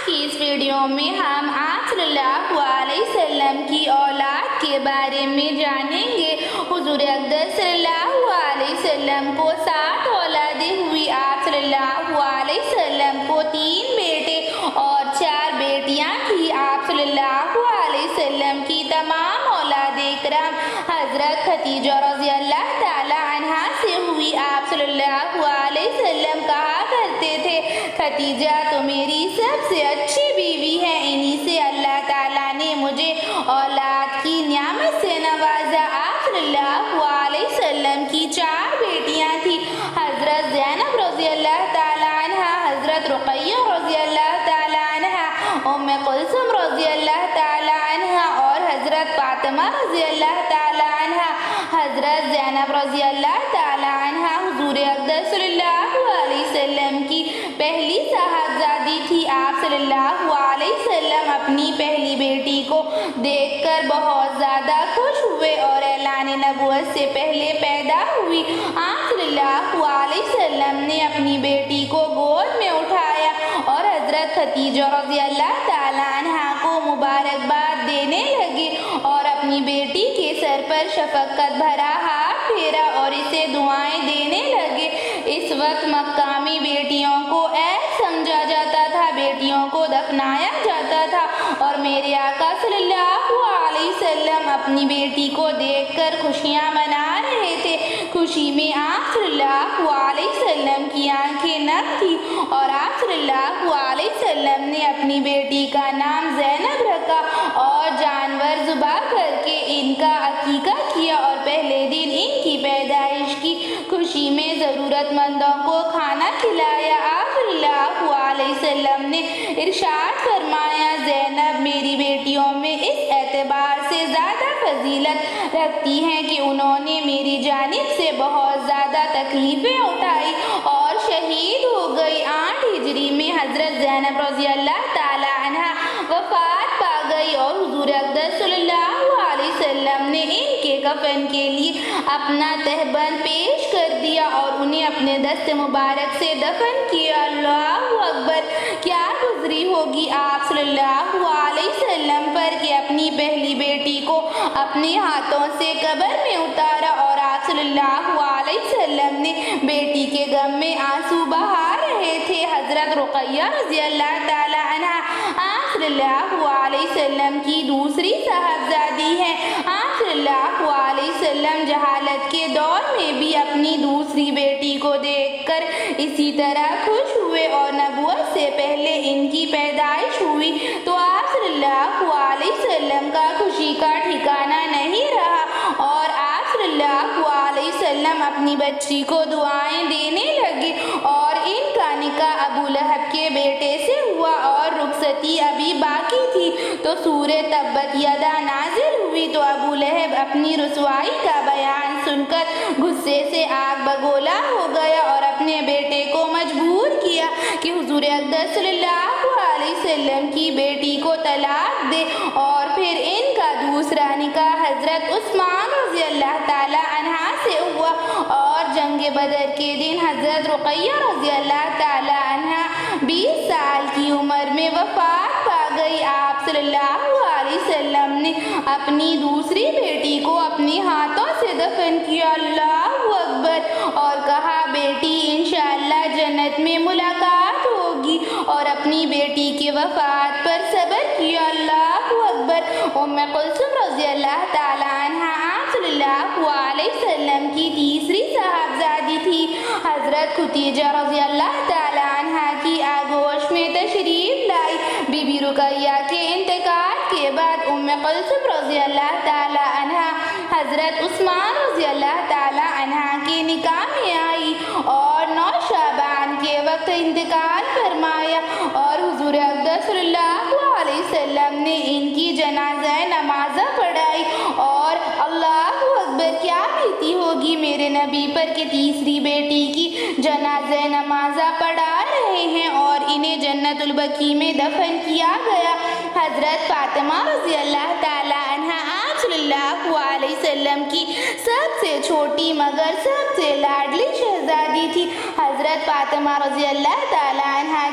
کی اس ویڈیو میں ہم آپ صلی اللہ علیہ وسلم کی اولاد کے بارے میں جانیں گے۔ حضور اقدس صلی اللہ علیہ وسلم کو 7 اولادیں ہوئی۔ آپ صلی اللہ علیہ وسلم کو 3 بیٹے اور 4 بیٹیاں تھیں۔ آپ صلی اللہ علیہ وسلم کی تمام اولاد کرام حضرت خدیجہ رضی اللہ تعالی عنہا سے ہوئی۔ آپ صلی اللہ علیہ وسلم کہا کرتے تھے، خدیجہ تو میری سب سے اچھی بیوی ہے، انہی سے اللہ تعالیٰ نے مجھے اولاد کی نعمت سے نوازا۔ آپ صلی اللہ علیہ وسلم کی 4 بیٹیاں تھیں، حضرت زینب رضی اللہ تعالیٰ عنہا، حضرت رقیہ رضی اللہ تعالیٰ عنہا، ام کلثوم رضی اللہ تعالیٰ عنہا اور حضرت فاطمہ رضی اللہ تعالیٰ عنہا۔ حضرت زینب رضی اللہ تعالیٰ عنہا حضور اقدس صلی اللہ علیہ وسلم کی پہلی صاحبزادی تھی۔ آپ صلی اللہ علیہ وسلم اپنی پہلی بیٹی کو دیکھ کر بہت زیادہ خوش ہوئے اور اعلان نبوت سے پہلے پیدا ہوئی۔ آپ صلی اللہ علیہ وسلم نے اپنی بیٹی کو گود میں اٹھایا اور حضرت خدیجہ رضی اللہ تعالیٰ عنہا کو مبارکباد دینے لگے اور اپنی بیٹی کے سر پر شفقت بھرا ہاتھ پھیرا اور اسے دعائیں دینے لگے۔ اس وقت مکہ میں بیٹیوں کو عیب سمجھا جاتا تھا، بیٹیوں کو دفنایا جاتا تھا اور میرے آقا صلی اللہ علیہ وسلم اپنی بیٹی کو دیکھ کر خوشیاں منا رہے تھے۔ خوشی میں آپ صلی اللہ علیہ وسلم کی آنکھیں نم تھی اور آپ صلی اللہ علیہ وسلم نے اپنی بیٹی کا نام زینب رکھا اور جانور ذبح کر کے ان کا عقیقہ کیا اور پہلے دن ان کی پیدائش کی خوشی میں ضرورت مندوں کو کھانا کھلایا۔ آپ صلی اللہ علیہ وسلم نے ارشاد فرمایا، زینب میری بیٹیوں میں اس اعتبار سے زیادہ فضیلت رکھتی ہیں کہ انہوں نے میری جانب سے بہت زیادہ تکلیفیں اٹھائی اور شہید ہو گئی۔ 8 ہجری میں حضرت زینب رضی اللہ تعالی عنہا وفات پا گئی اور حضور اقدس صلی اللہ علیہ وسلم نے ان کے کفن کے لیے اپنا تہبند پیش کر دیا اور انہیں اپنے دست مبارک سے دفن کیا۔ اللہ اکبر! کیا گزری ہوگی آپ صلی اللہ علیہ وسلم پر کہ اپنی پہلی بیٹی کو اپنے ہاتھوں سے قبر میں اتارا اور آپ صلی اللہ علیہ وسلم نے بیٹی کے غم میں آنسو بہا رہے تھے۔ حضرت رقیہ رضی اللہ تعالی عنہا آپ صلی اللہ علیہ وسلم کی دوسری صاحبزادی ہے۔ آپ صلی اللہ علیہ وسلم جہالت کے دور میں بھی اپنی دوسری بیٹی کو دیکھ کر اسی طرح خوش ہوئے اور نبوت سے پہلے ان کی پیدائش ہوئی تو آپ صلی اللہ علیہ وسلم کا خوشی کا ٹھکانہ نہیں رہا اور آپ صلی اللہ علیہ وسلم اپنی بچی کو دعائیں دینے لگے اور ان کا نکاح ابو لہب کے بیٹے سے ہوا اور رخصتی ابھی باقی تھی تو سورہ تبت یدا نازل ہوئی تو ابو لہب اپنی رسوائی کا بیان سن کر غصے سے آگ بگولا ہو گیا اور اپنے بیٹے کو مجبور کیا کہ حضور اقدس صلی اللہ علیہ وسلم کی بیٹی کو طلاق دے اور پھر ان کا دوسرا نکاح حضرت عثمان رضی اللہ تعالی عنہا سے ہوا اور جنگ بدر کے دن حضرت رقیہ رضی اللہ تعالی عنہا 20 سال کی عمر میں وفات پا گئی۔ آپ صلی اللہ علیہ وسلم نے اپنی دوسری بیٹی کو اپنے ہاتھوں سے دفن کیا۔ اللہ اکبر! اور کہا، بیٹی انشاءاللہ جنت میں ملاقات ہوگی اور اپنی بیٹی کی وفات پر صبر کیا۔ اللہ اکبر! ام کلثوم رضی اللہ تعالی عنہا آپ صلی اللہ علیہ وسلم کی تیسری صاحبزادی تھی۔ حضرت خدیجہ رضی اللہ تعالی عنہا کی آغوش میں تشریف لائی۔ بی بی رقیہ کے انتقال کے بعد ام کلثوم رضی اللہ تعالی عنہا حضرت عثمان رضی اللہ تعالی عنہا کے نکاح میں آئی اور 9 شعبان کے وقت انتقال فرمایا اور حضور اقدس صلی اللہ علیہ وسلم نے ان کی جنازہ نماز پڑھائی اور اللہ اکبر! کیا بیتی ہوگی میرے نبی پر کہ تیسری بیٹی کی جنازہ نماز پڑھا رہے ہیں اور انہیں جنت البقیع میں دفن کیا گیا۔ حضرت فاطمہ رضی اللہ تعالی عنہا آپ صلی اللہ علیہ وسلم کی سب سے چھوٹی مگر سب سے لاڈلی شہزادی تھی۔ حضرت فاطمہ رضی اللہ تعالی عنہا